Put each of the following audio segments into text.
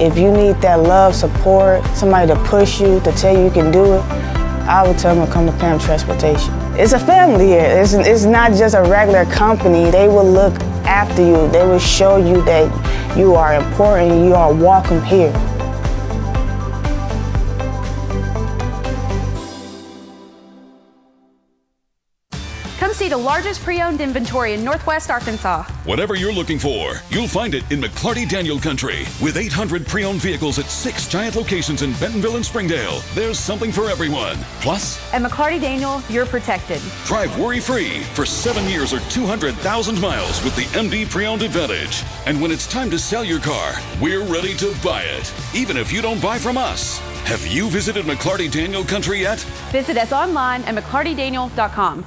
If you need that love, support, somebody to push you, to tell you can do it, I would tell them to come to Pam Transportation. It's a family here. It's not just a regular company. They will look after you. They will show you that you are important, you are welcome here. Come see the largest pre-owned inventory in Northwest Arkansas. Whatever you're looking for, you'll find it in McClarty Daniel Country. With 800 pre-owned vehicles at 6 giant locations in Bentonville and Springdale, there's something for everyone. Plus, At McClarty Daniel, you're protected. drive worry-free for 7 years or 200,000 miles with the MD Pre-Owned Advantage. And when it's time to sell your car, we're ready to buy it, even if you don't buy from us. Have you visited McClarty Daniel Country yet? Visit us online at mcclartydaniel.com.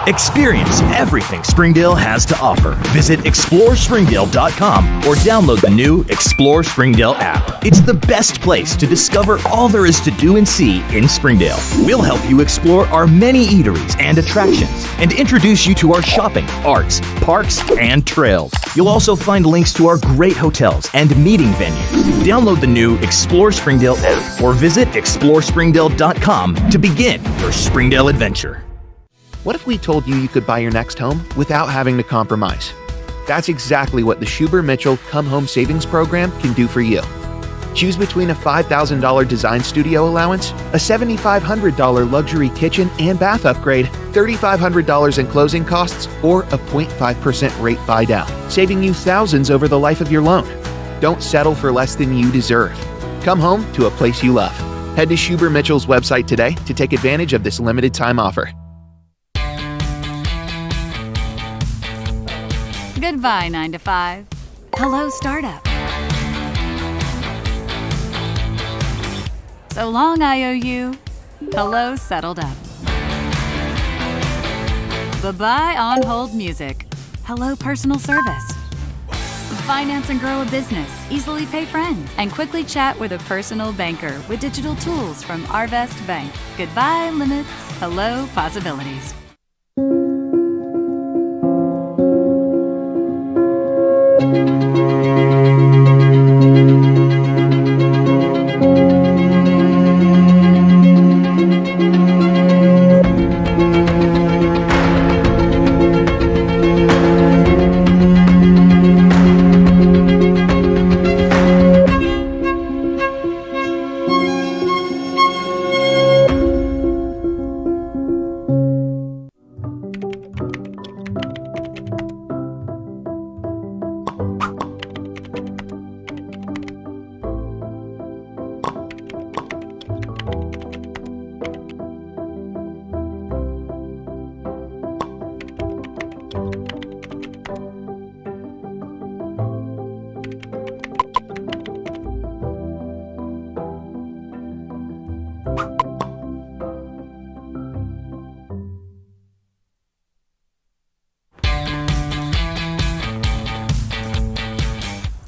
Experience everything Springdale has to offer. Visit ExploreSpringdale.com or download the new Explore Springdale app. It's the best place to discover all there is to do and see in Springdale. We'll help you explore our many eateries and attractions and introduce you to our shopping, arts, parks, and trails. You'll also find links to our great hotels and meeting venues. Download the new Explore Springdale app or visit ExploreSpringdale.com to begin your Springdale adventure. What if we told you you could buy your next home without having to compromise? That's exactly what the Schuber-Mitchell Come Home Savings Program can do for you. Choose between a $5,000 design studio allowance, a $7,500 luxury kitchen and bath upgrade, $3,500 in closing costs, or a 0.5% rate buy down, saving you thousands over the life of your loan. Don't settle for less than you deserve. Come home to a place you love. Head to Schuber-Mitchell's website today to take advantage of this limited time offer. Goodbye, 9 to 5. Hello, startup. So long, IOU. Hello, settled up. Bye-bye, on hold music. Hello, personal service. Finance and grow a business, easily pay friends, and quickly chat with a personal banker with digital tools from Arvest Bank. Goodbye, limits. Hello, possibilities.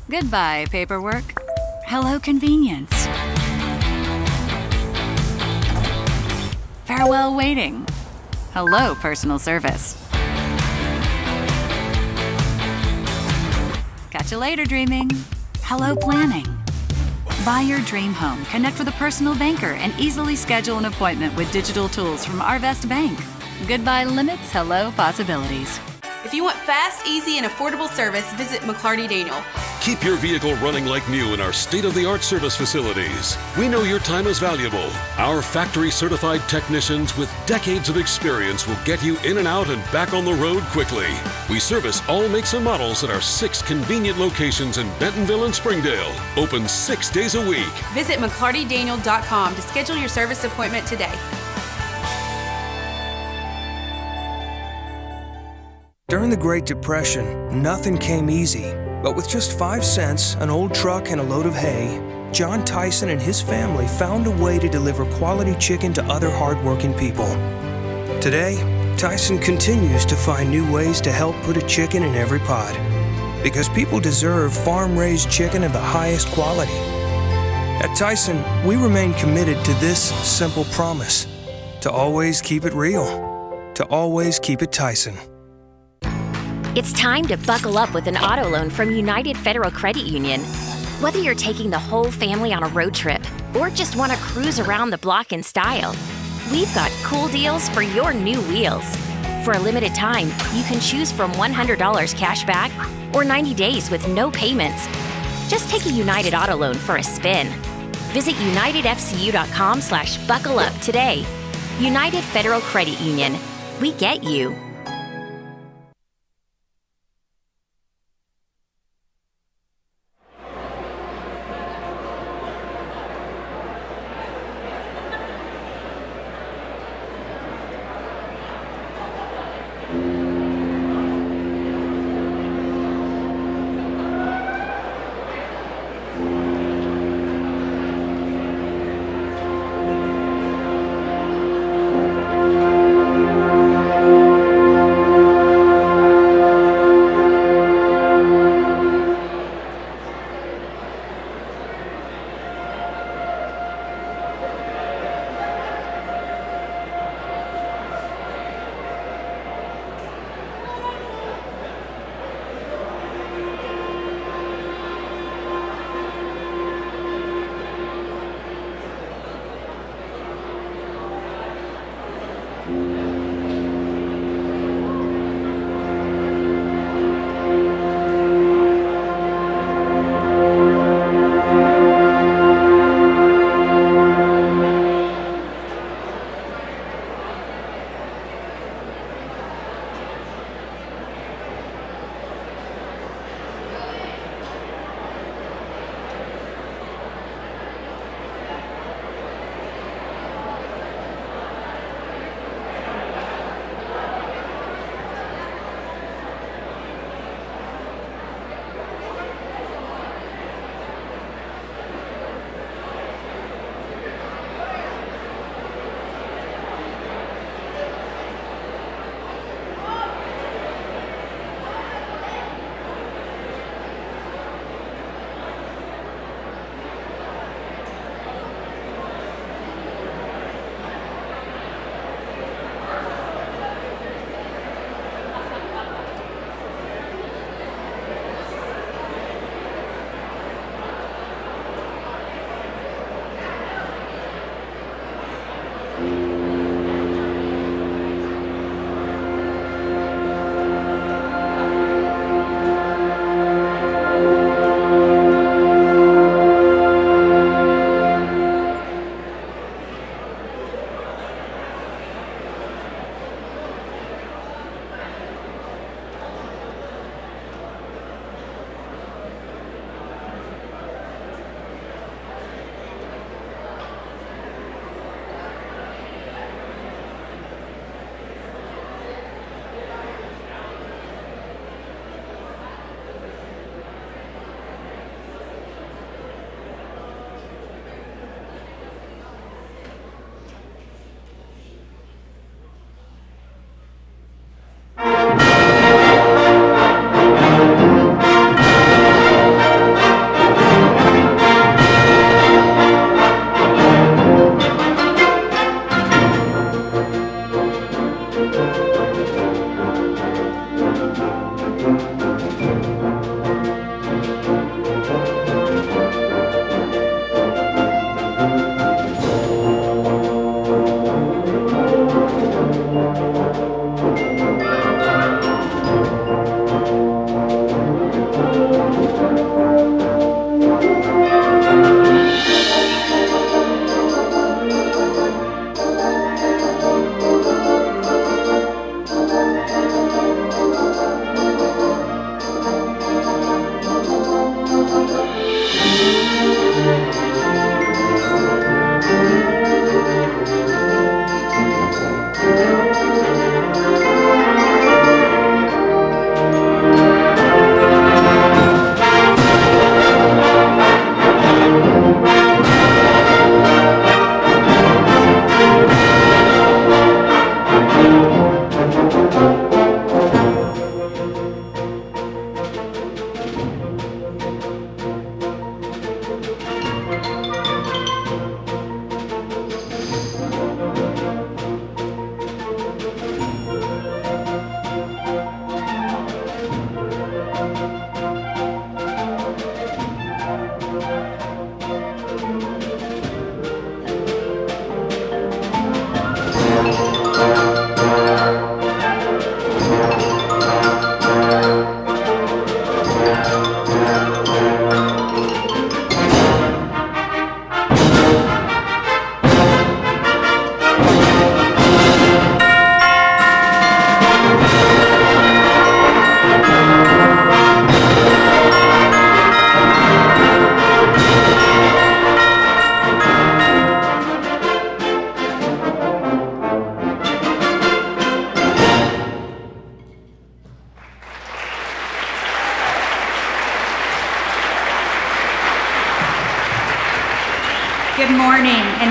Goodbye, paperwork. Hello, convenience. Farewell, waiting. Hello, personal service. Catch you later, dreaming. Hello, planning. Buy your dream home, connect with a personal banker, and easily schedule an appointment with digital tools from Arvest Bank. Goodbye, limits. Hello, possibilities. If you want fast, easy, and affordable service, visit McClarty Daniel. Keep your vehicle running like new in our state-of-the-art service facilities. We know your time is valuable. Our factory-certified technicians with decades of experience will get you in and out and back on the road quickly. We service all makes and models at our 6 convenient locations in Bentonville and Springdale. Open 6 days a week. Visit McClartydaniel.com to schedule your service appointment today. During the Great Depression, nothing came easy. But with just 5 cents, an old truck, and a load of hay, John Tyson and his family found a way to deliver quality chicken to other hardworking people. Today, Tyson continues to find new ways to help put a chicken in every pot. Because people deserve farm-raised chicken of the highest quality. At Tyson, we remain committed to this simple promise: to always keep it real, to always keep it Tyson. It's time to buckle up with an auto loan from United Federal Credit Union. Whether you're taking the whole family on a road trip or just want to cruise around the block in style, we've got cool deals for your new wheels. For a limited time, you can choose from $100 cash back or 90 days with no payments. Just take a United Auto Loan for a spin. Visit unitedfcu.com/buckleup today. United Federal Credit Union. We get you.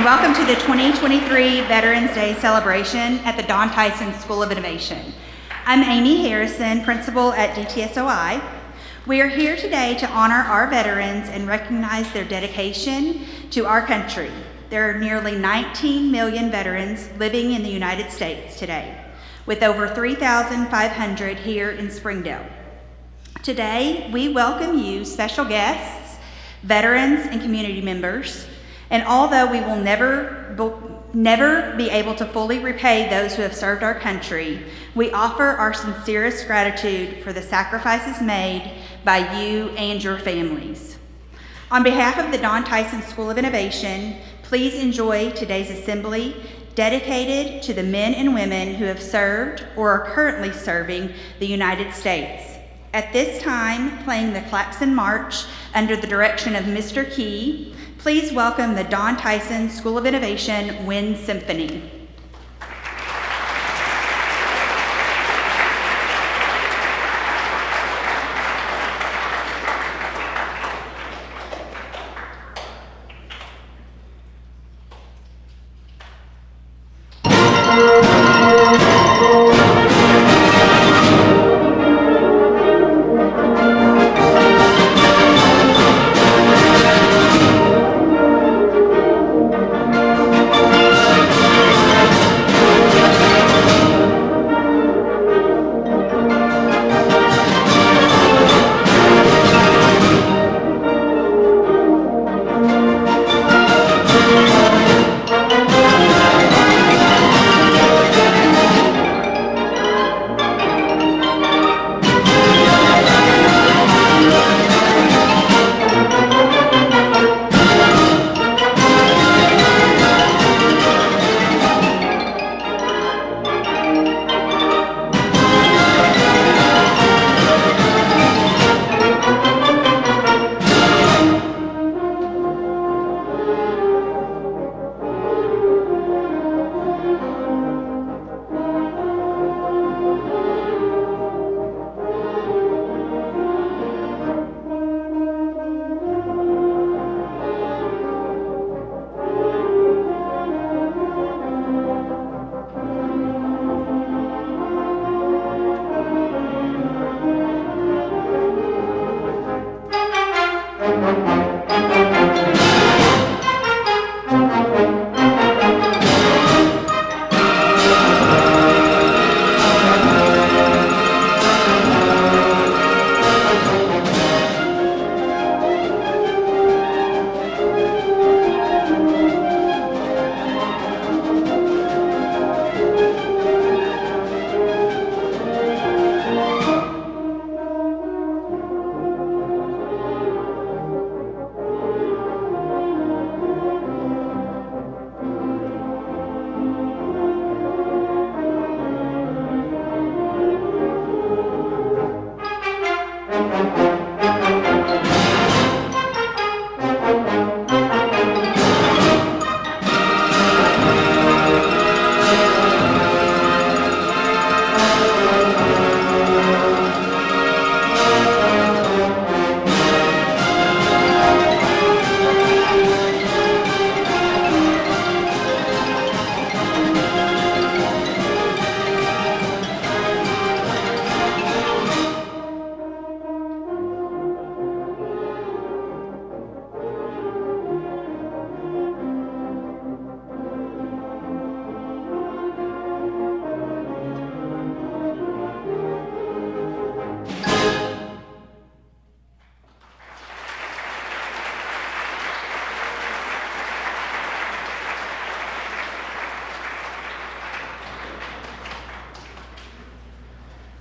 and welcome to the 2023 Veterans Day celebration at the Don Tyson School of Innovation. I'm Amy Harrison, principal at DTSOI. We are here today to honor our veterans and recognize their dedication to our country. There are nearly 19 million veterans living in the United States today, with over 3,500 here in Springdale. Today, we welcome you, special guests, veterans, and community members. And although we will never be able to fully repay those who have served our country, we offer our sincerest gratitude for the sacrifices made by you and your families. On behalf of the Don Tyson School of Innovation, please enjoy today's assembly dedicated to the men and women who have served or are currently serving the United States. At this time, playing the Klaxon March under the direction of Mr. Key, please welcome the Don Tyson School of Innovation Wind Symphony.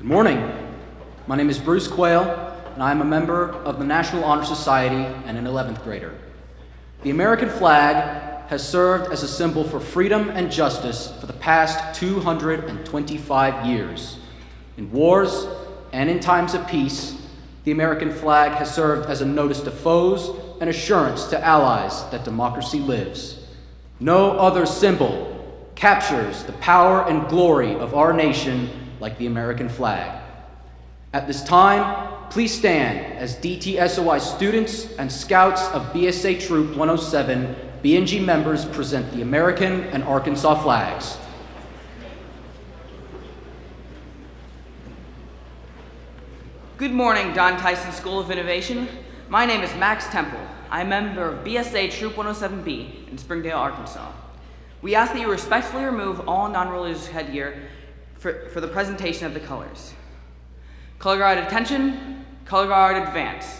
Good morning. My name is Bruce Quayle, and I am a member of the National Honor Society and an 11th grader. The American flag has served as a symbol for freedom and justice for the past 225 years. In wars and in times of peace, the American flag has served as a notice to foes and assurance to allies that democracy lives. No other symbol captures the power and glory of our nation like the American flag. At this time, please stand as DTSOI students and scouts of BSA Troop 107 B&G members present the American and Arkansas flags. Good morning, Don Tyson School of Innovation. My name is Max Temple. I'm a member of BSA Troop 107B in Springdale, Arkansas. We ask that you respectfully remove all non-religious headgear for the presentation of the colors. Color guard attention, color guard advance.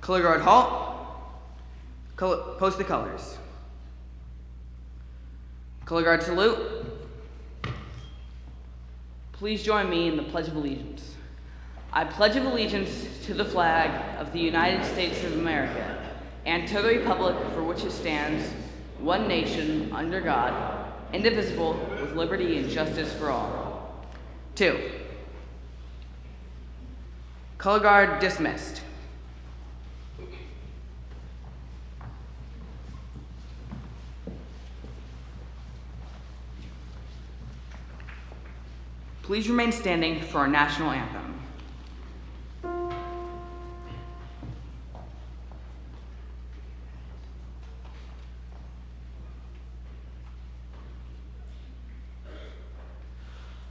Color guard halt. Post the colors. Color guard salute. Please join me in the Pledge of Allegiance. I pledge allegiance to the flag of the United States of America and to the republic for which it stands, one nation, under God, indivisible, with liberty and justice for all. 2. Color guard dismissed. Please remain standing for our national anthem.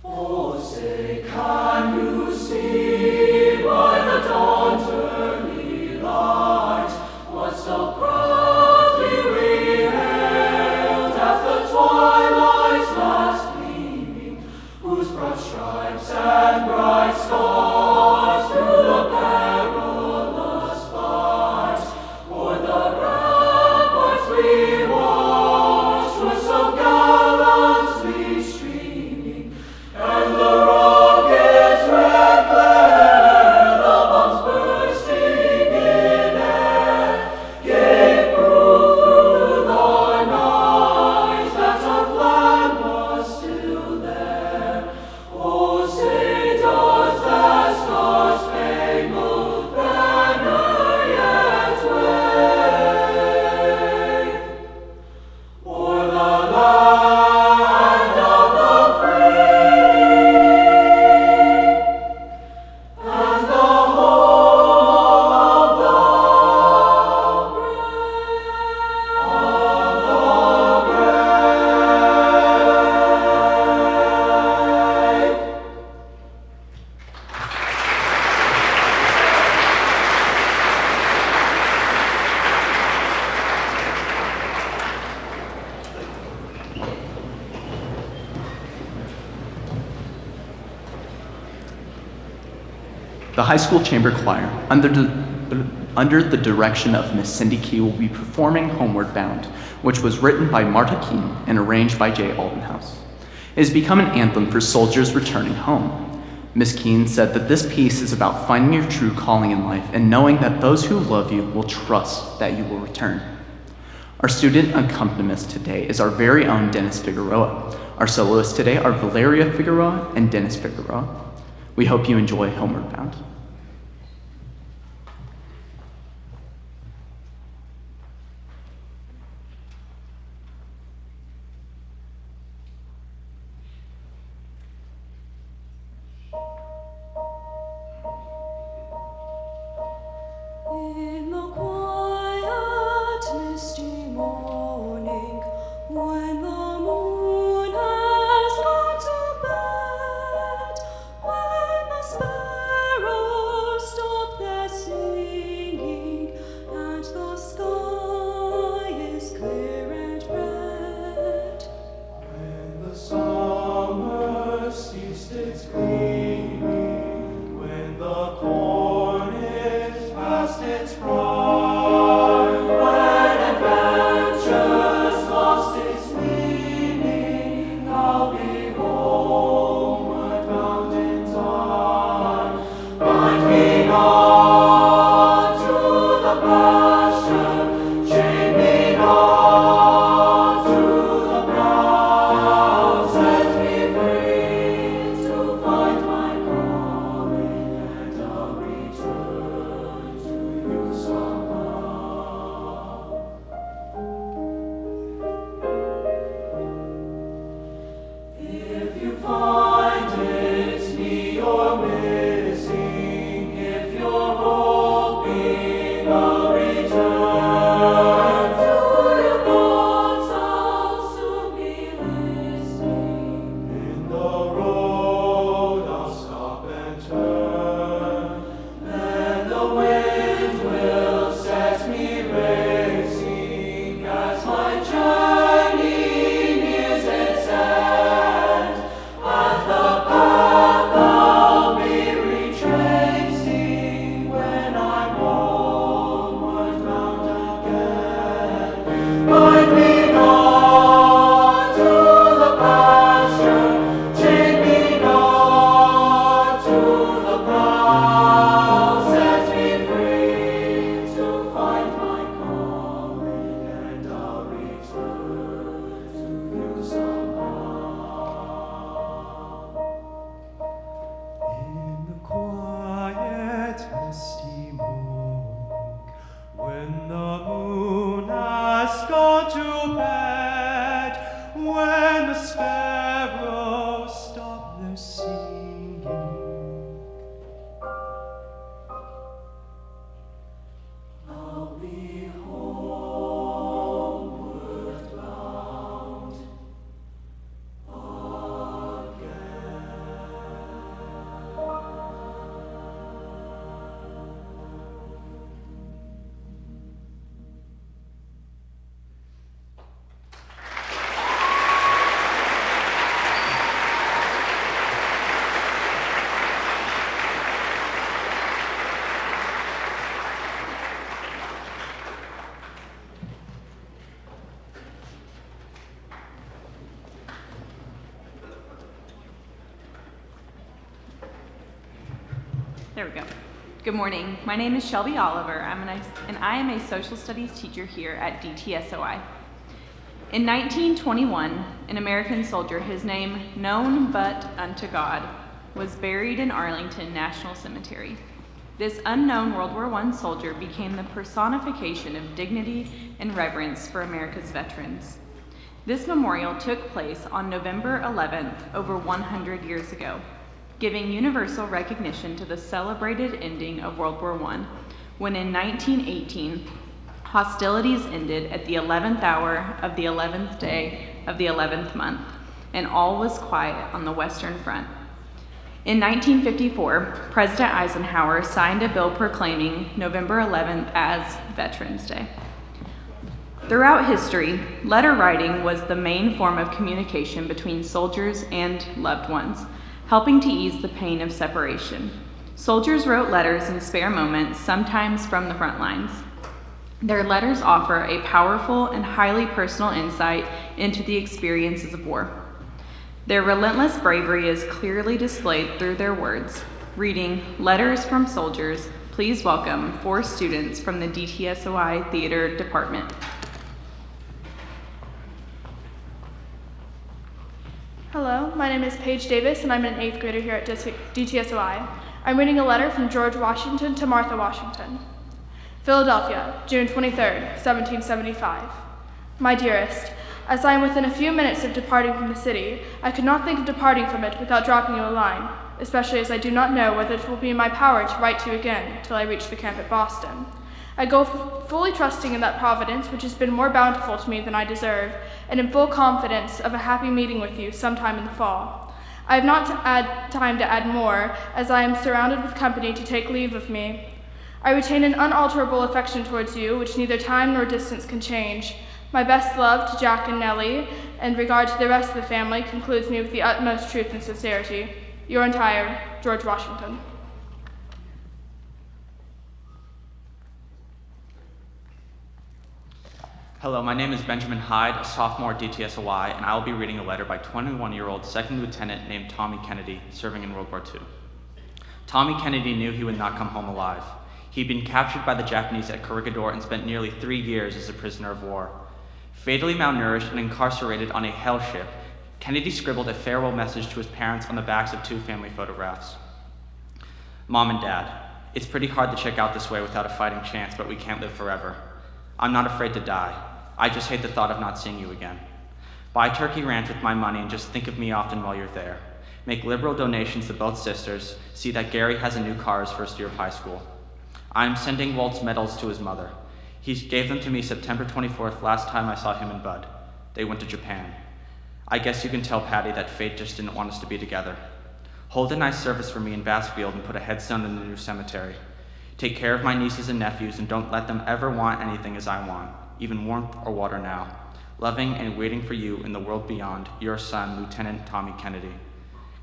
Oh, say, can you see by the dawn's early light what so proudly we hailed as the twilight's last gleaming, whose broad stripes and bright stars through the perilous fight o'er the ramparts we watched were so gallantly streaming, and the rocket's red glare, the bombs bursting in air, gave proof through the night that our flag was still there. Oh, say does that star-spangled banner yet wave o'er the land of the free and the home of the brave. The high school chamber choir, under the direction of Miss Cindy Key, will be performing Homeward Bound, which was written by Marta Keene and arranged by Jay Aldenhouse. It has become an anthem for soldiers returning home. Miss Keene said that this piece is about finding your true calling in life and knowing that those who love you will trust that you will return. Our student accompanist today is our very own Dennis Figueroa. Our soloists today are Valeria Figueroa and Dennis Figueroa. We hope you enjoy Homeward Bound. In the quiet, misty morning, when the moon has gone to bed, when the sparrow when the sparrows stop their singing, I'll be homeward bound There we go. Good morning. My name is Shelby Oliver, and I am a social studies teacher here at DTSOI. In 1921, an American soldier, his name known but unto God, was buried in Arlington National Cemetery. This unknown World War I soldier became the personification of dignity and reverence for America's veterans. This memorial took place on November 11th, over 100 years ago, giving universal recognition to the celebrated ending of World War I, when in 1918, hostilities ended at the 11th hour of the 11th day of the 11th month, and all was quiet on the Western Front. In 1954, President Eisenhower signed a bill proclaiming November 11th as Veterans Day. Throughout history, letter writing was the main form of communication between soldiers and loved ones, helping to ease the pain of separation. Soldiers wrote letters in spare moments, sometimes from the front lines. Their letters offer a powerful and highly personal insight into the experiences of war. Their relentless bravery is clearly displayed through their words. Reading Letters from Soldiers, please welcome 4 students from the DTSOI Theater Department. Hello, my name is Paige Davis, and I'm an 8th grader here at DTSOI. I'm reading a letter from George Washington to Martha Washington. Philadelphia, June 23rd, 1775. My dearest, as I am within a few minutes of departing from the city, I could not think of departing from it without dropping you a line, especially as I do not know whether it will be in my power to write to you again till I reach the camp at Boston. I go fully trusting in that Providence which has been more bountiful to me than I deserve, and in full confidence of a happy meeting with you sometime in the fall. I have not time to add more, as I am surrounded with company to take leave of me. I retain an unalterable affection towards you, which neither time nor distance can change. My best love to Jack and Nellie, and regard to the rest of the family, concludes me with the utmost truth and sincerity. Your entire George Washington. Hello, my name is Benjamin Hyde, a sophomore at DTSOI, and I will be reading a letter by 21-year-old second lieutenant named Tommy Kennedy, serving in World War II. Tommy Kennedy knew he would not come home alive. He'd been captured by the Japanese at Corregidor and spent nearly 3 years as a prisoner of war. Fatally malnourished and incarcerated on a hell ship, Kennedy scribbled a farewell message to his parents on the backs of 2 family photographs. Mom and Dad, it's pretty hard to check out this way without a fighting chance, but we can't live forever. I'm not afraid to die. I just hate the thought of not seeing you again. Buy Turkey Ranch with my money and just think of me often while you're there. Make liberal donations to both sisters. See that Gary has a new car his first year of high school. I'm sending Walt's medals to his mother. He gave them to me September 24th, last time I saw him and Bud. They went to Japan. I guess you can tell Patty that fate just didn't want us to be together. Hold a nice service for me in Bassfield and put a headstone in the new cemetery. Take care of my nieces and nephews and don't let them ever want anything as I want, even warmth or water now. Loving and waiting for you in the world beyond, your son, Lieutenant Tommy Kennedy.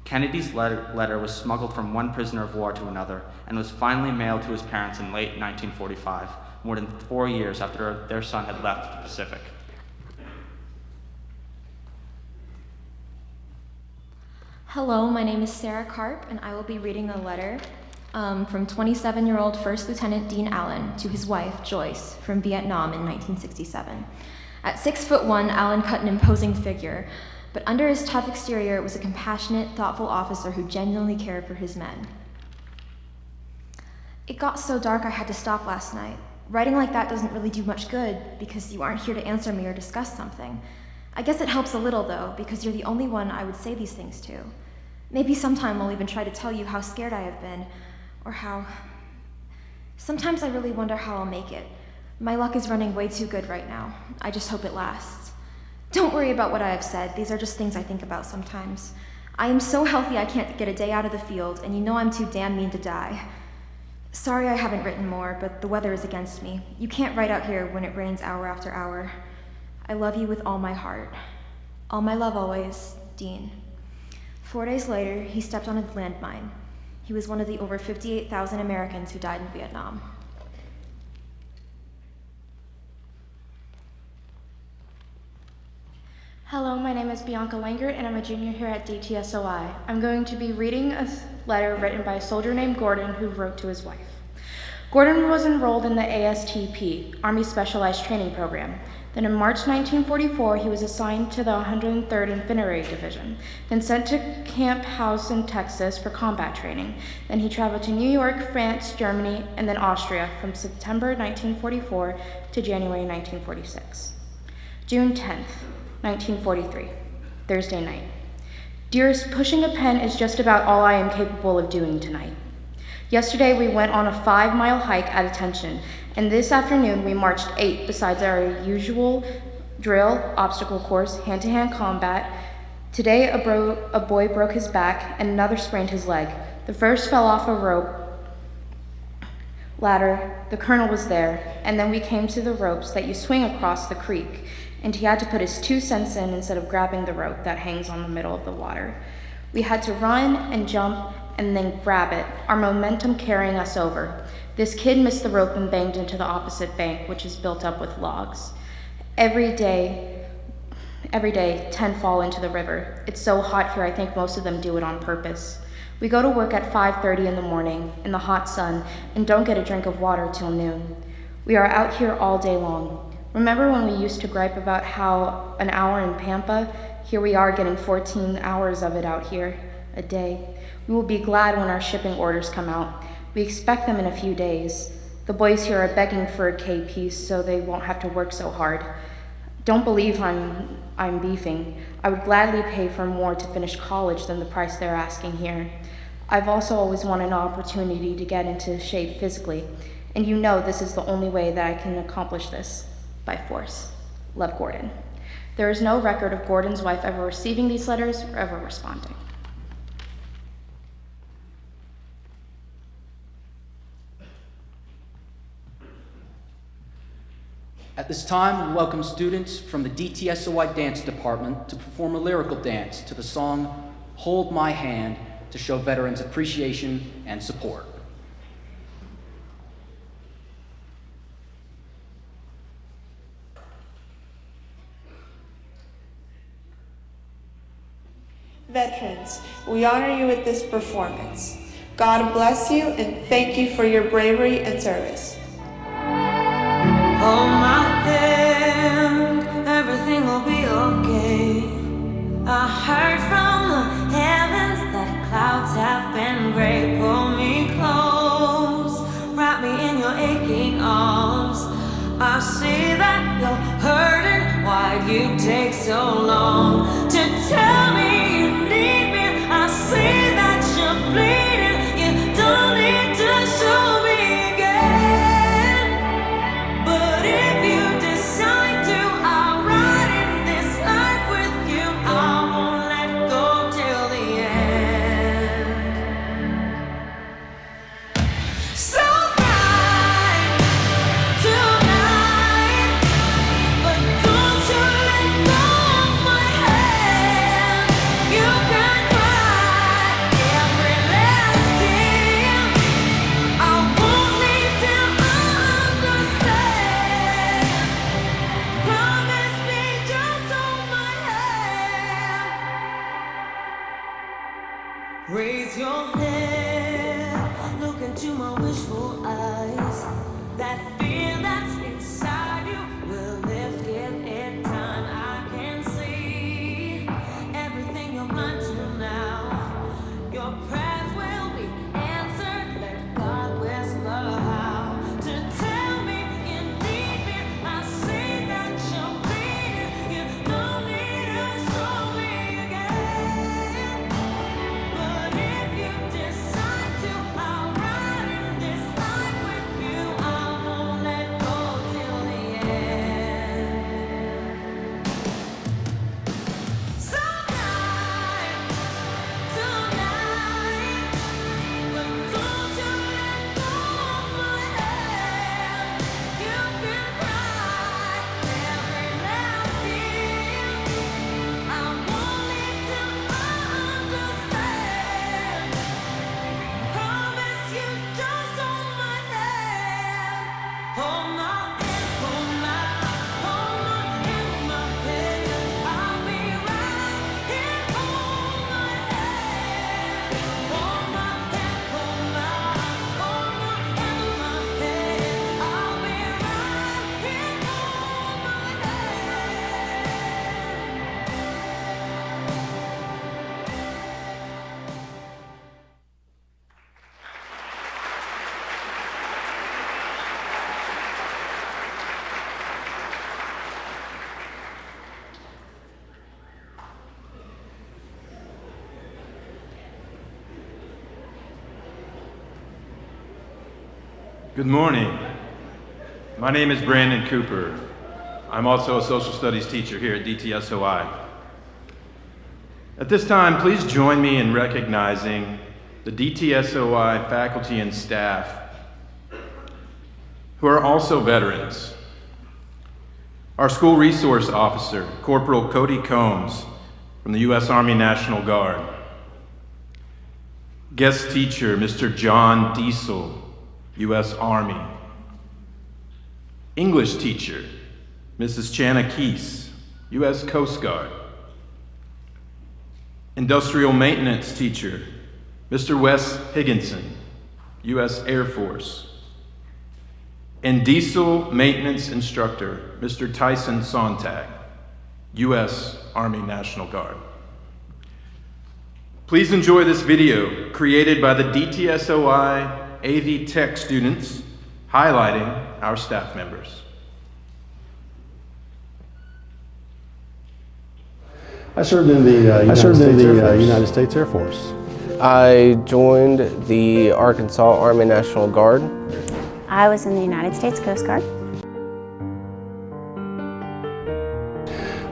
Kennedy's letter was smuggled from one prisoner of war to another and was finally mailed to his parents in late 1945, more than 4 years after their son had left the Pacific. Hello, my name is Sarah Karp, and I will be reading a letter from 27-year-old First Lieutenant Dean Allen to his wife, Joyce, from Vietnam in 1967. At 6'1", Allen cut an imposing figure, but under his tough exterior was a compassionate, thoughtful officer who genuinely cared for his men. It got so dark I had to stop last night. Writing like that doesn't really do much good because you aren't here to answer me or discuss something. I guess it helps a little, though, because you're the only one I would say these things to. Maybe sometime I'll even try to tell you how scared I have been, or how... Sometimes I really wonder how I'll make it. My luck is running way too good right now. I just hope it lasts. Don't worry about what I have said. These are just things I think about sometimes. I am so healthy I can't get a day out of the field, and you know I'm too damn mean to die. Sorry I haven't written more, but the weather is against me. You can't write out here when it rains hour after hour. I love you with all my heart. All my love always, Dean. 4 days later, he stepped on a landmine. He was one of the over 58,000 Americans who died in Vietnam. Hello, my name is Bianca Langert, and I'm a junior here at DTSOI. I'm going to be reading a letter written by a soldier named Gordon who wrote to his wife. Gordon was enrolled in the ASTP, Army Specialized Training Program. Then in March 1944, he was assigned to the 103rd Infantry Division, then sent to Camp Houston, Texas for combat training. Then he traveled to New York, France, Germany, and then Austria from September 1944 to January 1946. June 10th, 1943, Thursday night. Dearest, pushing a pen is just about all I am capable of doing tonight. Yesterday we went on a 5-mile hike at attention, and this afternoon we marched 8 besides our usual drill, obstacle course, hand-to-hand combat. Today a boy broke his back and another sprained his leg. The first fell off a rope ladder. The colonel was there, and then we came to the ropes that you swing across the creek, and he had to put his 2 cents in instead of grabbing the rope that hangs on the middle of the water. We had to run and jump and then grab it, our momentum carrying us over. This kid missed the rope and banged into the opposite bank, which is built up with logs. Every day, 10 fall into the river. It's so hot here, I think most of them do it on purpose. We go to work at 5:30 in the morning in the hot sun and don't get a drink of water till noon. We are out here all day long. Remember when we used to gripe about how an hour in Pampa? Here we are getting 14 hours of it out here a day. We will be glad when our shipping orders come out. We expect them in a few days. The boys here are begging for a K piece so they won't have to work so hard. Don't believe I'm beefing. I would gladly pay for more to finish college than the price they're asking here. I've also always wanted an opportunity to get into shape physically, and you know this is the only way that I can accomplish this, by force. Love, Gordon. There is no record of Gordon's wife ever receiving these letters or ever responding. At this time, we welcome students from the DTSOI Dance Department to perform a lyrical dance to the song Hold My Hand to show veterans appreciation and support. Veterans, we honor you with this performance. God bless you and thank you for your bravery and service. Hold my hand, everything will be okay. I heard from the heavens that clouds have been gray. Pull me close, wrap me in your aching arms. I see that you're hurting, why'd you take so long to tell me you need me? I see that you're bleeding, you don't need to show me again. But if you decide to, I'll ride in this life with you. I won't let go till the end. So bright tonight, but don't you let go of my hand. You can cry every last tear. I won't leave till I understand. Promise me, just hold my hand. Raise your head, look into my wishful eyes. That fear that's inside you will lift, give it time. I can see everything you're blind to now. Your prayers will be answered. Let God whisper how to tell me you need me. I see that you're bleeding. You don't need Good morning. My name is Brandon Cooper. I'm also a social studies teacher here at DTSOI. At this time, please join me in recognizing the DTSOI faculty and staff who are also veterans. Our school resource officer, Corporal Cody Combs from the U.S. Army National Guard. Guest teacher, Mr. John Diesel, U.S. Army. English teacher, Mrs. Chana Keese, U.S. Coast Guard. Industrial maintenance teacher, Mr. Wes Higginson, U.S. Air Force. And diesel maintenance instructor, Mr. Tyson Sontag, U.S. Army National Guard. Please enjoy this video created by the DTSOI AV Tech students highlighting our staff members. I served in the United States Air Force. I joined the Arkansas Army National Guard. I was in the United States Coast Guard.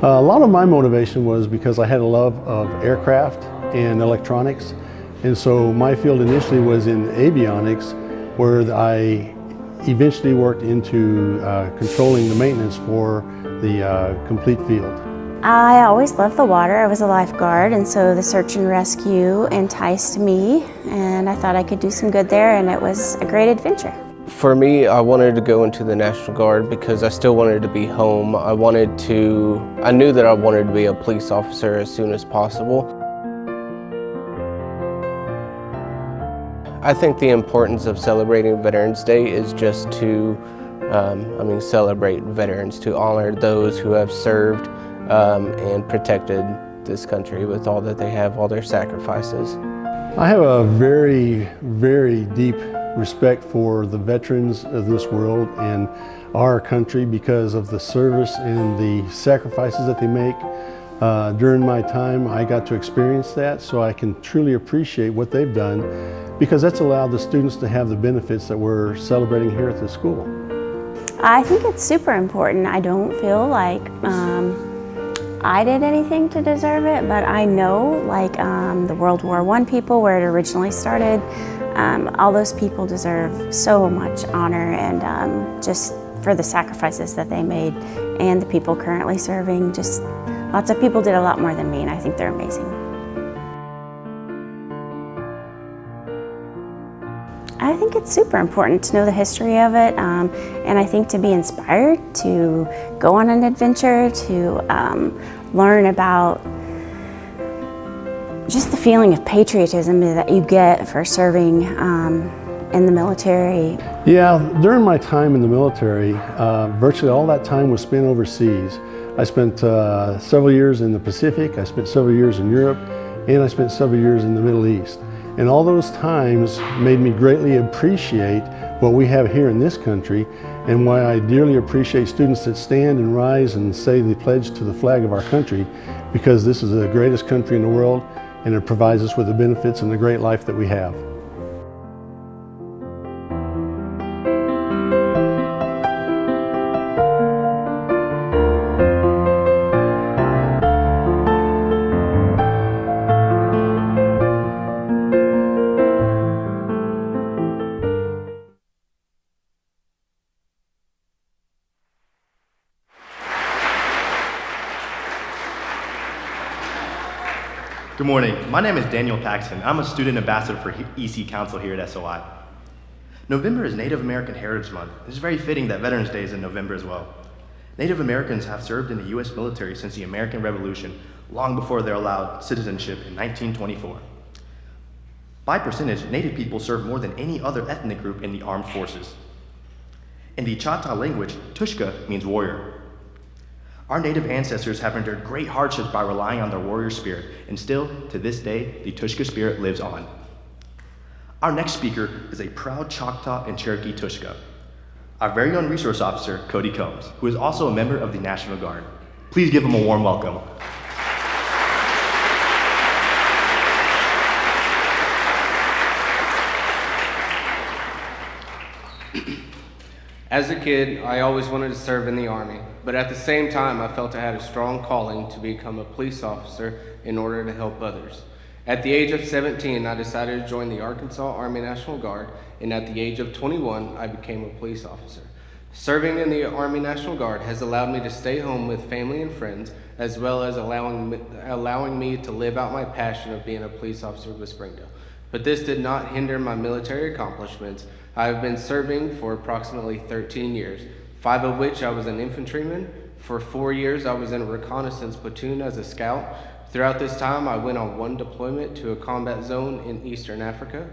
A lot of my motivation was because I had a love of aircraft and electronics, and so my field initially was in avionics, where I eventually worked into controlling the maintenance for the complete field. I always loved the water. I was a lifeguard, and so the search and rescue enticed me, and I thought I could do some good there, and it was a great adventure. For me, I wanted to go into the National Guard because I still wanted to be home. I knew that I wanted to be a police officer as soon as possible. I think the importance of celebrating Veterans Day is just to, celebrate veterans, to honor those who have served and protected this country with all that they have, all their sacrifices. I have a very, very deep respect for the veterans of this world and our country because of the service and the sacrifices that they make. During my time, I got to experience that, so I can truly appreciate what they've done, because that's allowed the students to have the benefits that we're celebrating here at the school. I think it's super important. I don't feel like I did anything to deserve it, but I know the World War I people, where it originally started, all those people deserve so much honor, and just for the sacrifices that they made, and the people currently serving. Just lots of people did a lot more than me, and I think they're amazing. I think it's super important to know the history of it, and I think to be inspired to go on an adventure, to learn about just the feeling of patriotism that you get for serving in the military. Yeah, during my time in the military, virtually all that time was spent overseas. I spent several years in the Pacific, I spent several years in Europe, and I spent several years in the Middle East. And all those times made me greatly appreciate what we have here in this country, and why I dearly appreciate students that stand and rise and say the pledge to the flag of our country, because this is the greatest country in the world, and it provides us with the benefits and the great life that we have. Good morning. My name is Daniel Paxton. I'm a student ambassador for EC Council here at SOI. November is Native American Heritage Month. It's very fitting that Veterans Day is in November as well. Native Americans have served in the U.S. military since the American Revolution, long before they're allowed citizenship in 1924. By percentage, Native people serve more than any other ethnic group in the armed forces. In the Choctaw language, Tushka means warrior. Our Native ancestors have endured great hardships by relying on their warrior spirit, and still, to this day, the Tushka spirit lives on. Our next speaker is a proud Choctaw and Cherokee Tushka, our very own resource officer, Cody Combs, who is also a member of the National Guard. Please give him a warm welcome. As a kid, I always wanted to serve in the Army, but at the same time, I felt I had a strong calling to become a police officer in order to help others. At the age of 17, I decided to join the Arkansas Army National Guard, and at the age of 21, I became a police officer. Serving in the Army National Guard has allowed me to stay home with family and friends, as well as allowing me to live out my passion of being a police officer with Springdale. But this did not hinder my military accomplishments. I have been serving for approximately 13 years, 5 of which I was an infantryman. For 4 years, I was in a reconnaissance platoon as a scout. Throughout this time, I went on 1 deployment to a combat zone in Eastern Africa.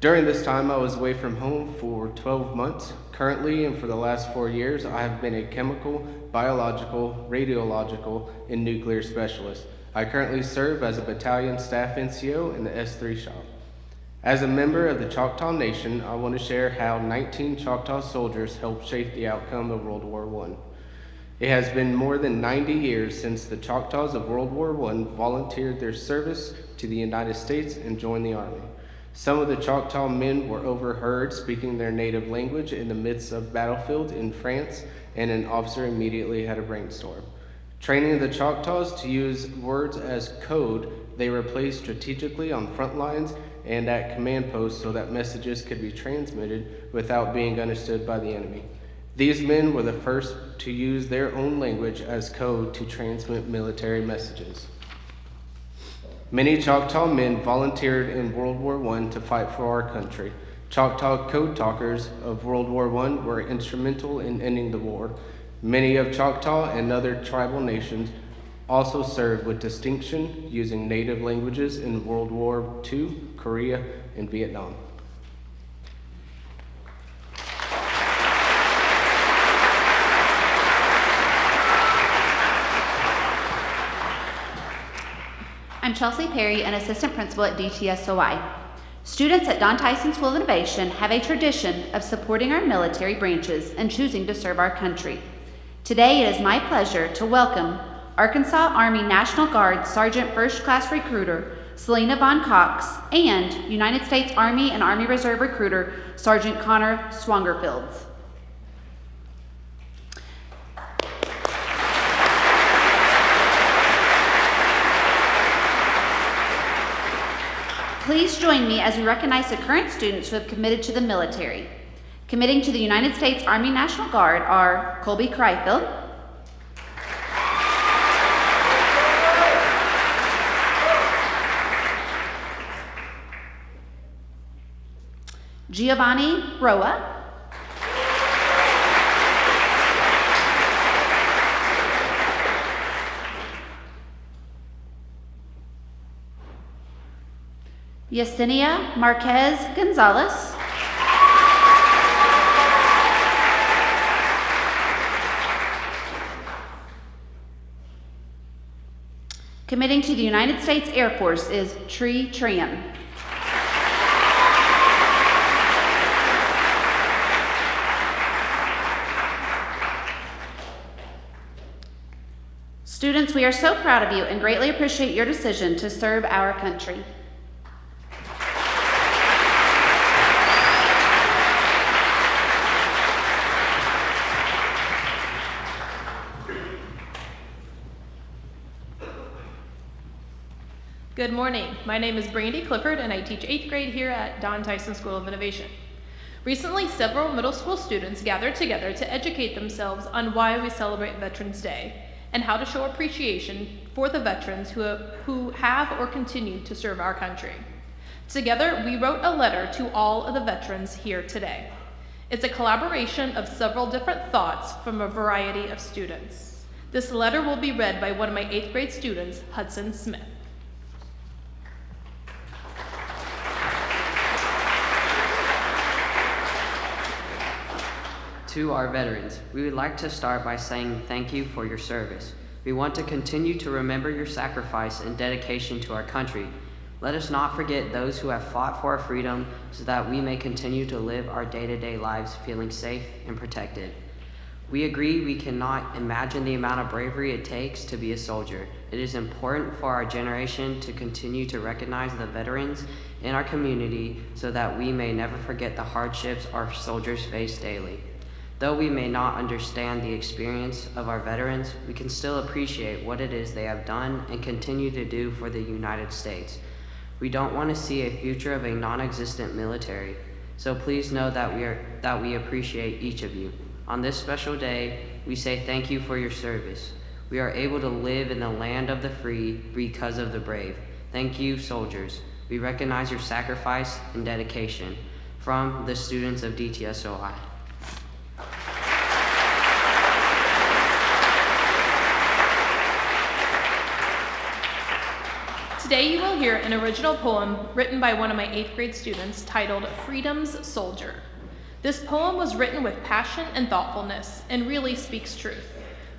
During this time, I was away from home for 12 months. Currently, and for the last 4 years, I have been a chemical, biological, radiological, and nuclear specialist. I currently serve as a battalion staff NCO in the S3 shop. As a member of the Choctaw Nation, I want to share how 19 Choctaw soldiers helped shape the outcome of World War I. It has been more than 90 years since the Choctaws of World War I volunteered their service to the United States and joined the Army. Some of the Choctaw men were overheard speaking their native language in the midst of battlefields in France, and an officer immediately had a brainstorm. Training the Choctaws to use words as code, they were placed strategically on front lines and at command posts so that messages could be transmitted without being understood by the enemy. These men were the first to use their own language as code to transmit military messages. Many Choctaw men volunteered in World War I to fight for our country. Choctaw code talkers of World War I were instrumental in ending the war. Many of Choctaw and other tribal nations also served with distinction using native languages in World War II, Korea, and Vietnam. I'm Chelsea Perry, an assistant principal at DTSOI. Students at Don Tyson School of Innovation have a tradition of supporting our military branches and choosing to serve our country. Today, it is my pleasure to welcome Arkansas Army National Guard Sergeant First Class Recruiter Selena Von Cox and United States Army and Army Reserve Recruiter Sergeant Connor Swangerfields. Please join me as we recognize the current students who have committed to the military. Committing to the United States Army National Guard are Colby Kreifeld, Giovanni Roa, Yesenia Marquez Gonzalez, committing to the United States Air Force is Tree Tran. Students, we are so proud of you and greatly appreciate your decision to serve our country. Good morning. My name is Brandy Clifford and I teach 8th grade here at Don Tyson School of Innovation. Recently, several middle school students gathered together to educate themselves on why we celebrate Veterans Day and how to show appreciation for the veterans who have or continue to serve our country. Together, we wrote a letter to all of the veterans here today. It's a collaboration of several different thoughts from a variety of students. This letter will be read by one of my 8th grade students, Hudson Smith. To our veterans, we would like to start by saying thank you for your service. We want to continue to remember your sacrifice and dedication to our country. Let us not forget those who have fought for our freedom so that we may continue to live our day-to-day lives feeling safe and protected. We agree we cannot imagine the amount of bravery it takes to be a soldier. It is important for our generation to continue to recognize the veterans in our community so that we may never forget the hardships our soldiers face daily. Though we may not understand the experience of our veterans, we can still appreciate what it is they have done and continue to do for the United States. We don't want to see a future of a non-existent military, so please know that we appreciate each of you. On this special day, we say thank you for your service. We are able to live in the land of the free because of the brave. Thank you, soldiers. We recognize your sacrifice and dedication. From the students of DTSOI. Today you will hear an original poem written by one of my 8th grade students titled Freedom's Soldier. This poem was written with passion and thoughtfulness and really speaks truth.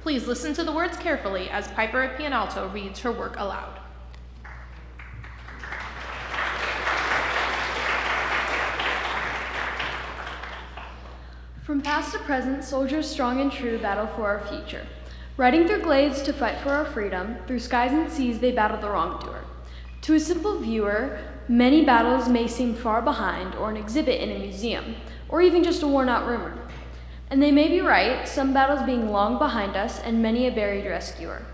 Please listen to the words carefully as Piper Pianalto reads her work aloud. From past to present, soldiers strong and true battle for our future. Riding through glades to fight for our freedom, through skies and seas they battle the wrongdoer. To a simple viewer, many battles may seem far behind, or an exhibit in a museum, or even just a worn-out rumor. And they may be right, some battles being long behind us and many a buried rescuer.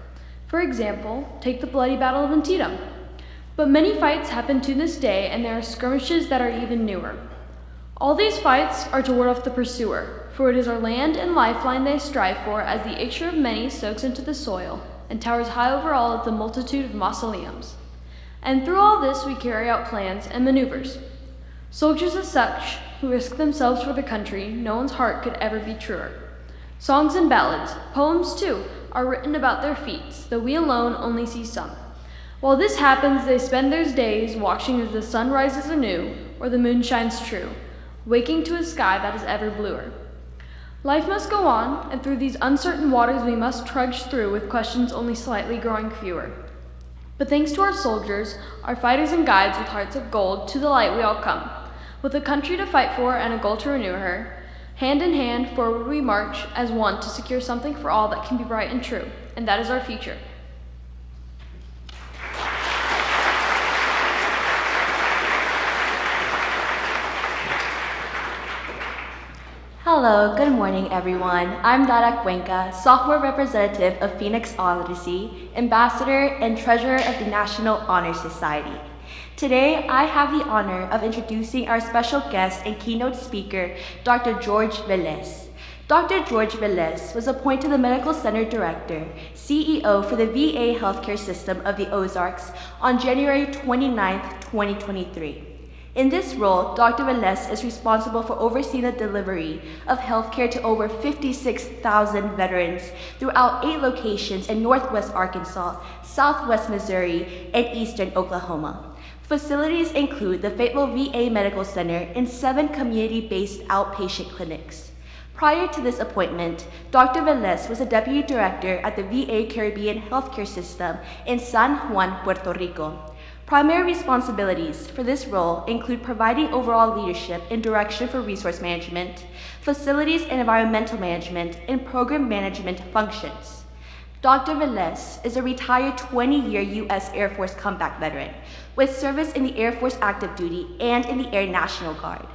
For example, take the bloody Battle of Antietam. But many fights happen to this day, and there are skirmishes that are even newer. All these fights are to ward off the pursuer, for it is our land and lifeline they strive for, as the issue of many soaks into the soil and towers high over all of the multitude of mausoleums. And through all this we carry out plans and maneuvers. Soldiers as such, who risk themselves for the country, no one's heart could ever be truer. Songs and ballads, poems too, are written about their feats, though we alone only see some. While this happens, they spend their days watching as the sun rises anew, or the moon shines true, waking to a sky that is ever bluer. Life must go on, and through these uncertain waters we must trudge through with questions only slightly growing fewer. But thanks to our soldiers, our fighters and guides with hearts of gold, to the light we all come. With a country to fight for and a goal to renew her, hand in hand forward we march as one to secure something for all that can be bright and true, and that is our future. Hello, good morning everyone. I'm Dara Cuenca, sophomore representative of Phoenix Odyssey, ambassador and treasurer of the National Honor Society. Today, I have the honor of introducing our special guest and keynote speaker, Dr. George Velez. Dr. George Velez was appointed the Medical Center Director, CEO for the VA healthcare system of the Ozarks on January 29, 2023. In this role, Dr. Velez is responsible for overseeing the delivery of healthcare to over 56,000 veterans throughout 8 locations in Northwest Arkansas, Southwest Missouri, and Eastern Oklahoma. Facilities include the Fayetteville VA Medical Center and 7 community-based outpatient clinics. Prior to this appointment, Dr. Velez was a deputy director at the VA Caribbean Healthcare System in San Juan, Puerto Rico. Primary responsibilities for this role include providing overall leadership and direction for resource management, facilities and environmental management, and program management functions. Dr. Velez is a retired 20-year U.S. Air Force combat veteran with service in the Air Force active duty and in the Air National Guard.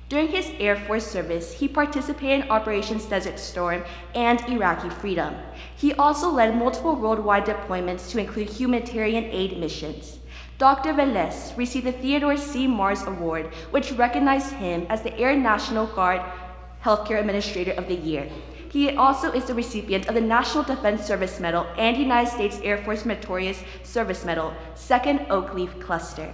During his Air Force service, he participated in Operations Desert Storm and Iraqi Freedom. He also led multiple worldwide deployments to include humanitarian aid missions. Dr. Velez received the Theodore C. Mars Award, which recognized him as the Air National Guard Healthcare Administrator of the Year. He also is the recipient of the National Defense Service Medal and United States Air Force Meritorious Service Medal, 2nd Oak Leaf Cluster.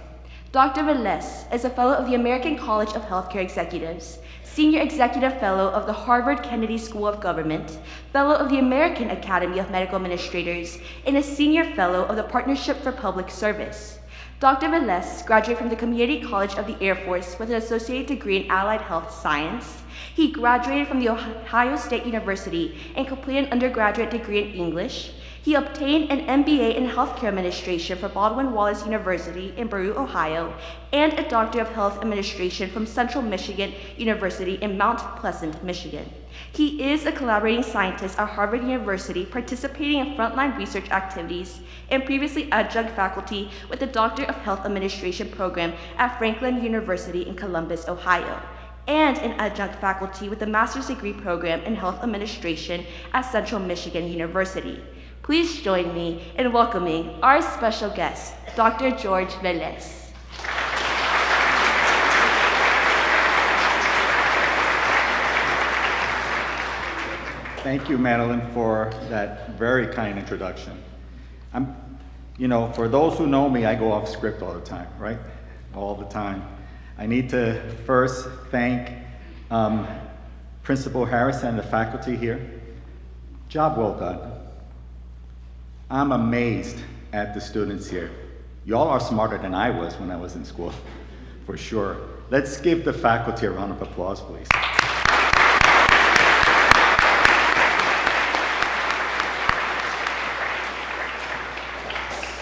Dr. Velez is a Fellow of the American College of Healthcare Executives, Senior Executive Fellow of the Harvard Kennedy School of Government, Fellow of the American Academy of Medical Administrators, and a Senior Fellow of the Partnership for Public Service. Dr. Velez graduated from the Community College of the Air Force with an associate degree in Allied Health Science. He graduated from the Ohio State University and completed an undergraduate degree in English. He obtained an MBA in Healthcare Administration from Baldwin Wallace University in Berea, Ohio, and a Doctor of Health Administration from Central Michigan University in Mount Pleasant, Michigan. He is a collaborating scientist at Harvard University, participating in frontline research activities, and previously adjunct faculty with the Doctor of Health Administration program at Franklin University in Columbus, Ohio. and an adjunct faculty with a master's degree program in health administration at Central Michigan University. Please join me in welcoming our special guest, Dr. George Velez. Thank you, Madeline, for that very kind introduction. For those who know me, I go off script all the time, right? All the time. I need to first thank Principal Harris and the faculty here. Job well done. I'm amazed at the students here. Y'all are smarter than I was when I was in school, for sure. Let's give the faculty a round of applause, please.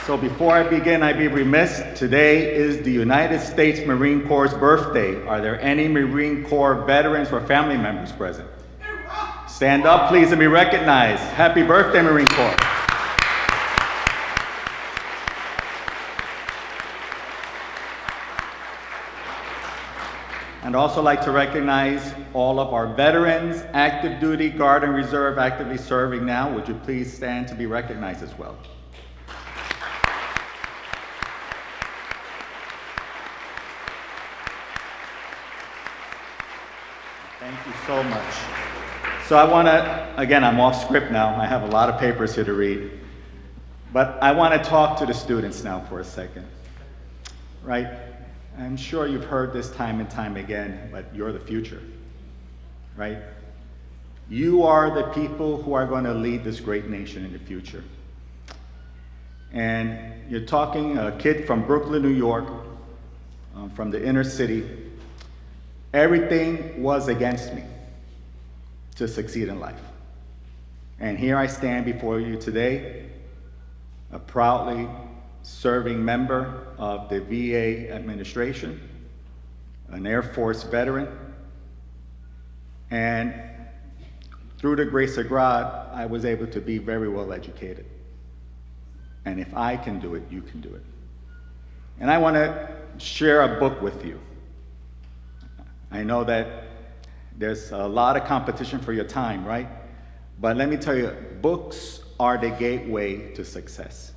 So before I begin, I'd be remiss. Today is the United States Marine Corps' birthday. Are there any Marine Corps veterans or family members present? Stand up, please, and be recognized. Happy birthday, Marine Corps. I'd also like to recognize all of our veterans, active duty, Guard and Reserve, actively serving now. Would you please stand to be recognized as well? Thank you so much. So I want to, again, I'm off script now. I have a lot of papers here to read. But I want to talk to the students now for a second, right? I'm sure you've heard this time and time again, but you're the future, right? You are the people who are going to lead this great nation in the future. And you're talking a kid from Brooklyn, New York, from the inner city. Everything was against me to succeed in life. And here I stand before you today, a proudly serving member of the VA administration, an Air Force veteran, and through the grace of God, I was able to be very well educated. And if I can do it, you can do it. And I want to share a book with you. I know that there's a lot of competition for your time, right? But let me tell you, books are the gateway to success.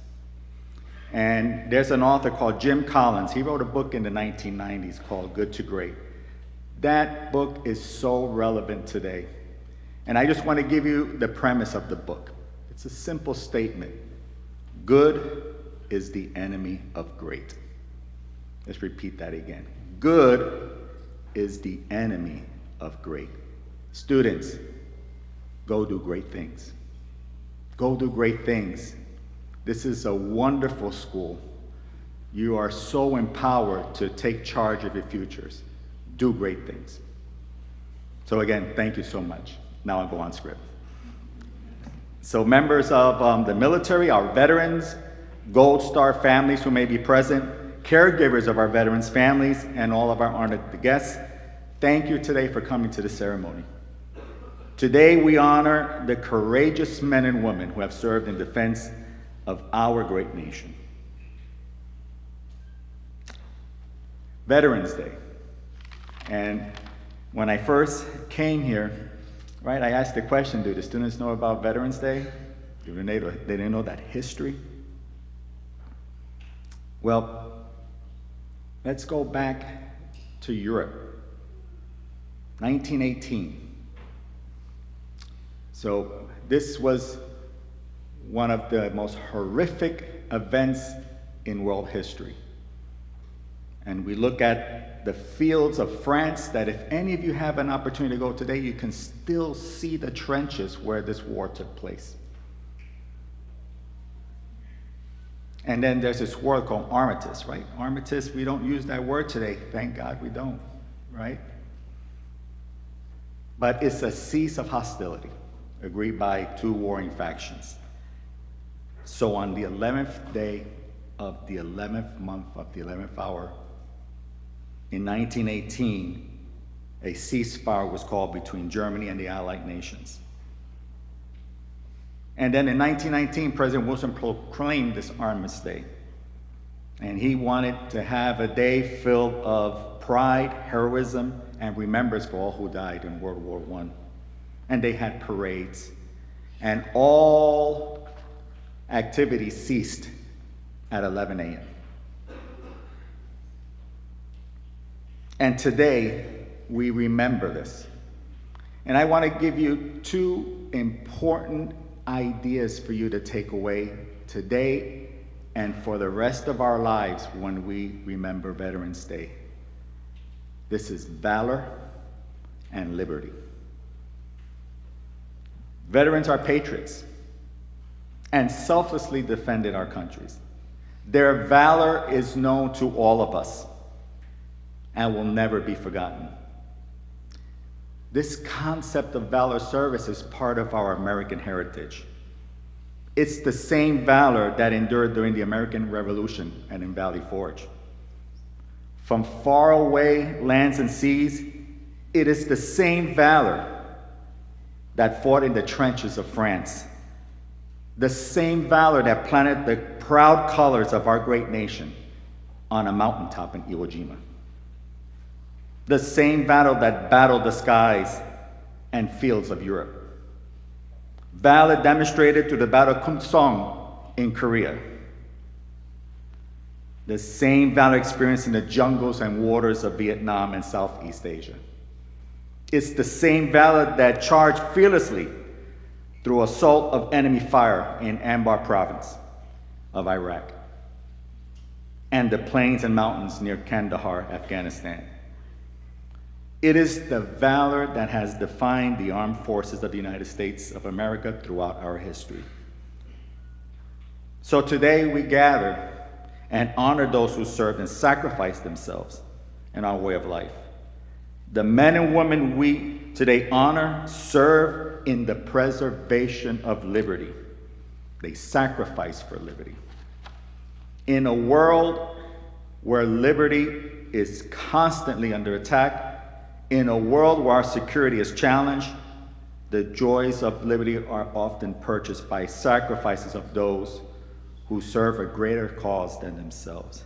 And there's an author called Jim Collins. He wrote a book in the 1990s called Good to Great. That book is so relevant today. And I just want to give you the premise of the book. It's a simple statement. Good is the enemy of great. Let's repeat that again. Good is the enemy of great. Students, go do great things. Go do great things. This is a wonderful school. You are so empowered to take charge of your futures. Do great things. So again, thank you so much. Now I'll go on script. So members of the military, our veterans, Gold Star families who may be present, caregivers of our veterans' families, and all of our honored guests, thank you today for coming to the ceremony. Today we honor the courageous men and women who have served in defense of our great nation. Veterans Day. And when I first came here, right, I asked the question, do the students know about Veterans Day? They didn't know that history? Well, let's go back to Europe, 1918. So this was one of the most horrific events in world history. And we look at the fields of France that if any of you have an opportunity to go today, you can still see the trenches where this war took place. And then there's this word called armistice, right? Armistice, we don't use that word today. Thank God we don't, right? But it's a cease of hostility, agreed by two warring factions. So on the 11th day of the 11th month of the 11th hour, in 1918, a ceasefire was called between Germany and the Allied nations. And then in 1919, President Wilson proclaimed this Armistice Day. And he wanted to have a day filled of pride, heroism, and remembrance for all who died in World War I. And they had parades, and all activity ceased at 11 a.m. And today, we remember this. And I want to give you two important ideas for you to take away today and for the rest of our lives when we remember Veterans Day. This is valor and liberty. Veterans are patriots and selflessly defended our countries. Their valor is known to all of us and will never be forgotten. This concept of valor service is part of our American heritage. It's the same valor that endured during the American Revolution and in Valley Forge. From faraway lands and seas, it is the same valor that fought in the trenches of France. The same valor that planted the proud colors of our great nation on a mountaintop in Iwo Jima. The same valor that battled the skies and fields of Europe. Valor demonstrated through the Battle of Kumsong in Korea. The same valor experienced in the jungles and waters of Vietnam and Southeast Asia. It's the same valor that charged fearlessly through assault of enemy fire in Anbar province of Iraq and the plains and mountains near Kandahar, Afghanistan. It is the valor that has defined the armed forces of the United States of America throughout our history. So today we gather and honor those who served and sacrificed themselves in our way of life. The men and women we today honor serve in the preservation of liberty. They sacrifice for liberty. In a world where liberty is constantly under attack, in a world where our security is challenged, the joys of liberty are often purchased by sacrifices of those who serve a greater cause than themselves.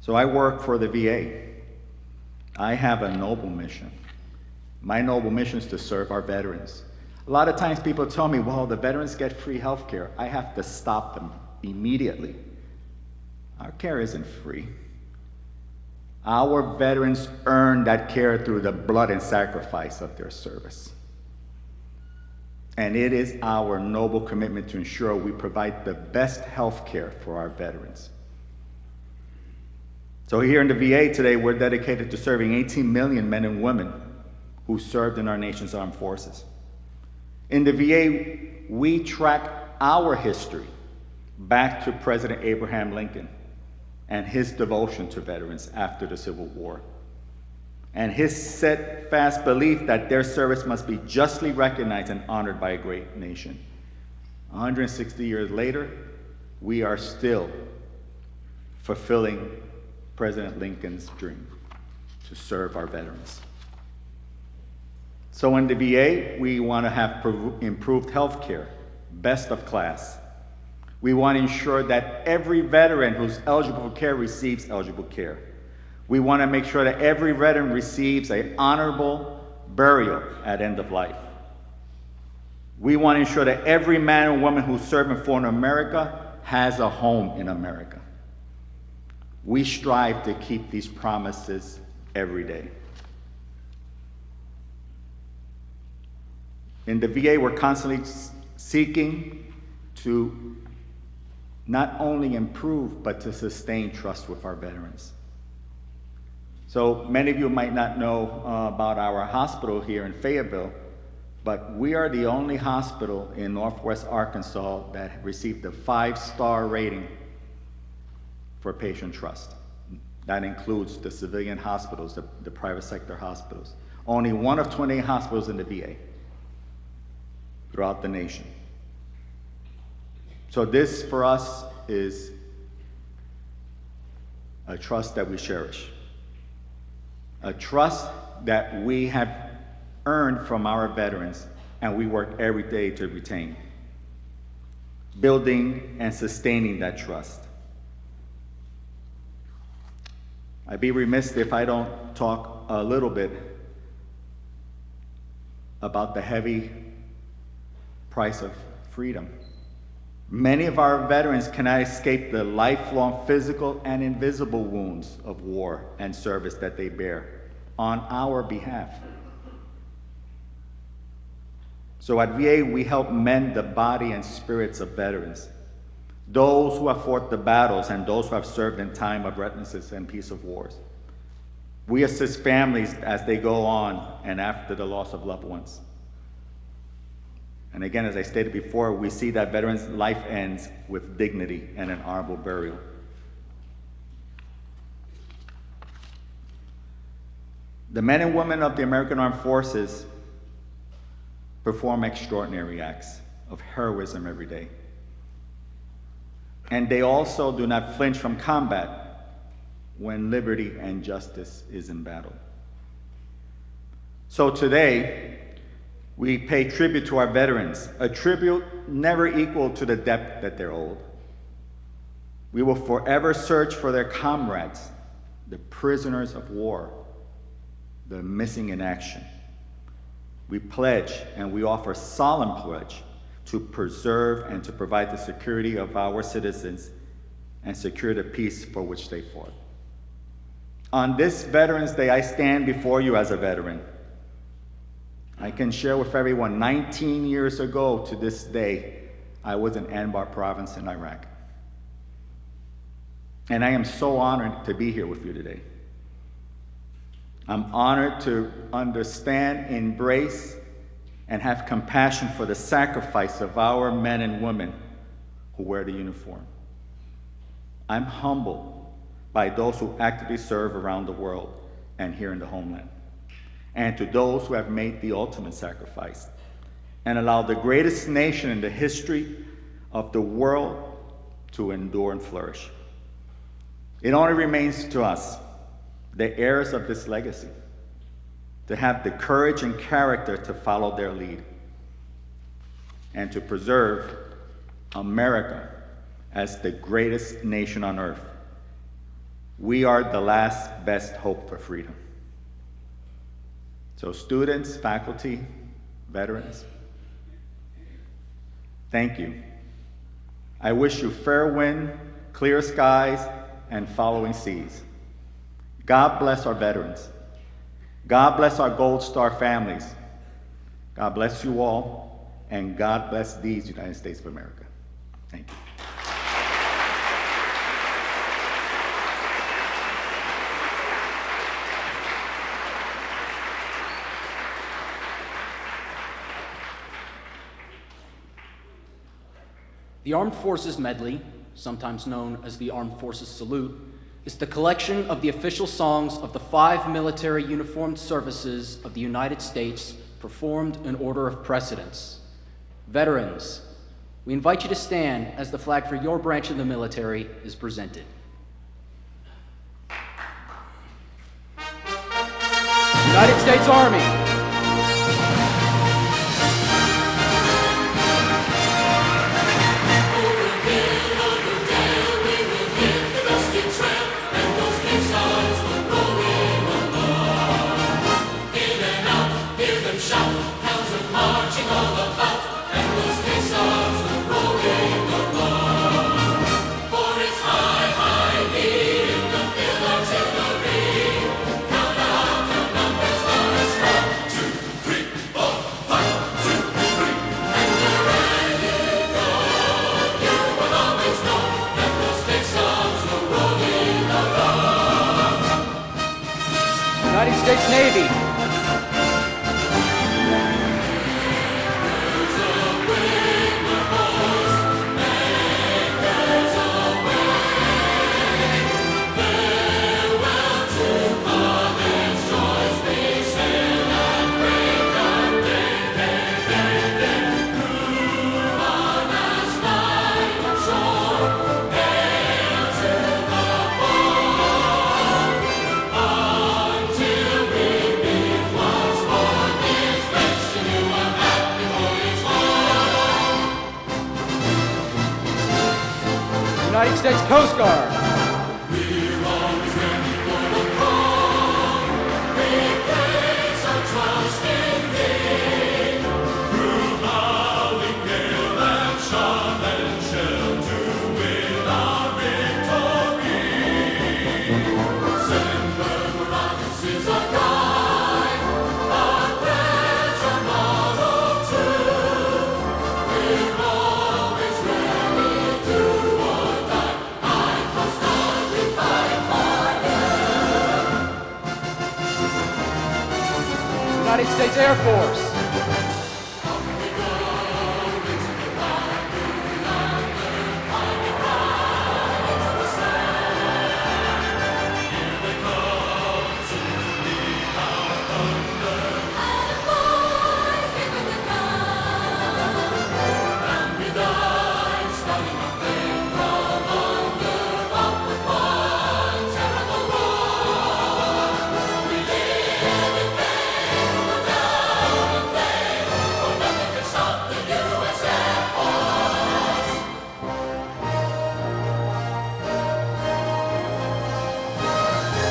So I work for the VA. I have a noble mission. My noble mission is to serve our veterans. A lot of times people tell me, well, the veterans get free health care. I have to stop them immediately. Our care isn't free. Our veterans earn that care through the blood and sacrifice of their service. And it is our noble commitment to ensure we provide the best health care for our veterans. So here in the VA today, we're dedicated to serving 18 million men and women who served in our nation's armed forces. In the VA, we track our history back to President Abraham Lincoln and his devotion to veterans after the Civil War, and his steadfast belief that their service must be justly recognized and honored by a great nation. 160 years later, we are still fulfilling President Lincoln's dream to serve our veterans. So in the VA, we want to have improved health care, best of class. We want to ensure that every veteran who's eligible for care receives eligible care. We want to make sure that every veteran receives an honorable burial at end of life. We want to ensure that every man and woman who served and fought in America has a home in America. We strive to keep these promises every day. In the VA, we're constantly seeking to not only improve, but to sustain trust with our veterans. So many of you might not know about our hospital here in Fayetteville, but we are the only hospital in Northwest Arkansas that received a 5-star rating for patient trust. That includes the civilian hospitals, the private sector hospitals. Only one of 28 hospitals in the VA throughout the nation. So this, for us, is a trust that we cherish. A trust that we have earned from our veterans, and we work every day to retain. Building and sustaining that trust. I'd be remiss if I don't talk a little bit about the heavy price of freedom. Many of our veterans cannot escape the lifelong physical and invisible wounds of war and service that they bear on our behalf. So at VA, we help mend the body and spirits of veterans, those who have fought the battles and those who have served in time of readiness and peace of wars. We assist families as they go on and after the loss of loved ones. And again, as I stated before, we see that veterans' life ends with dignity and an honorable burial. The men and women of the American Armed Forces perform extraordinary acts of heroism every day. And they also do not flinch from combat when liberty and justice is in battle. So today, we pay tribute to our veterans, a tribute never equal to the debt that they're owed. We will forever search for their comrades, the prisoners of war, the missing in action. We pledge and we offer solemn pledge to preserve and to provide the security of our citizens and secure the peace for which they fought. On this Veterans Day, I stand before you as a veteran. I can share with everyone, 19 years ago to this day, I was in Anbar province in Iraq. And I am so honored to be here with you today. I'm honored to understand, embrace, and have compassion for the sacrifice of our men and women who wear the uniform. I'm humbled by those who actively serve around the world and here in the homeland, and to those who have made the ultimate sacrifice and allowed the greatest nation in the history of the world to endure and flourish. It only remains to us, the heirs of this legacy, to have the courage and character to follow their lead and to preserve America as the greatest nation on earth. We are the last best hope for freedom. So students, faculty, veterans, thank you. I wish you fair wind, clear skies, and following seas. God bless our veterans. God bless our Gold Star families. God bless you all, and God bless these United States of America. Thank you. The Armed Forces Medley, sometimes known as the Armed Forces Salute, is the collection of the official songs of the 5 military uniformed services of the United States performed in order of precedence. Veterans, we invite you to stand as the flag for your branch of the military is presented. United States Army. United States Navy. United States Coast Guard. We're always ready for the call. United States Air Force.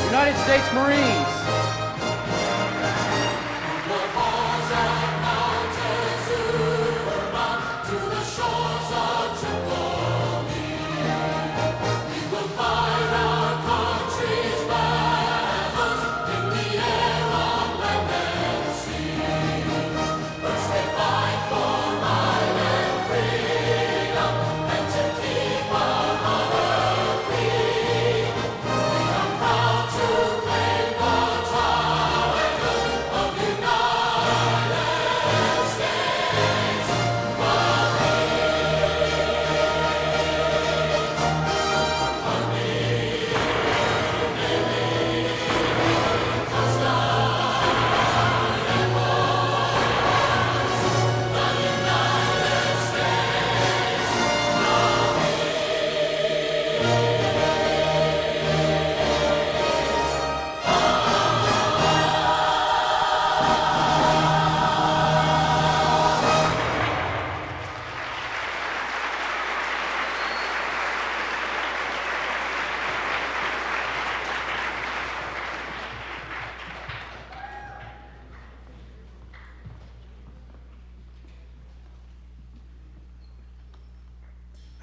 United States Marines.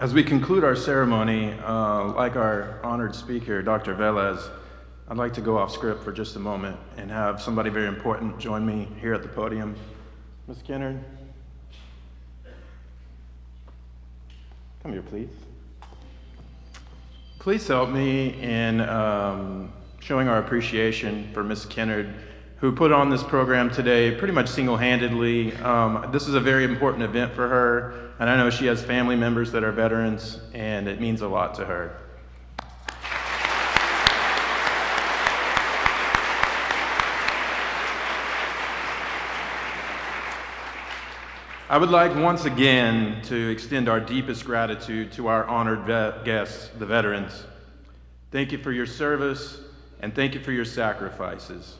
As we conclude our ceremony, like our honored speaker, Dr. Velez, I'd like to go off script for just a moment and have somebody very important join me here at the podium. Ms. Kennard, come here, please. Please help me in showing our appreciation for Ms. Kennard, who put on this program today pretty much single-handedly. This is a very important event for her, and I know she has family members that are veterans, and it means a lot to her. I would like once again to extend our deepest gratitude to our honored guests, the veterans. Thank you for your service, and thank you for your sacrifices.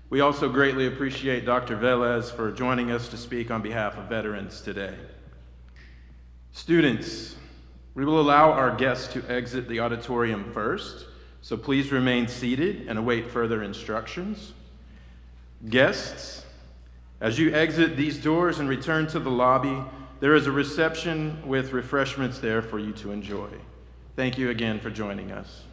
We also greatly appreciate Dr. Velez for joining us to speak on behalf of veterans today. Students, we will allow our guests to exit the auditorium first, so please remain seated and await further instructions. Guests, as you exit these doors and return to the lobby, there is a reception with refreshments there for you to enjoy. Thank you again for joining us.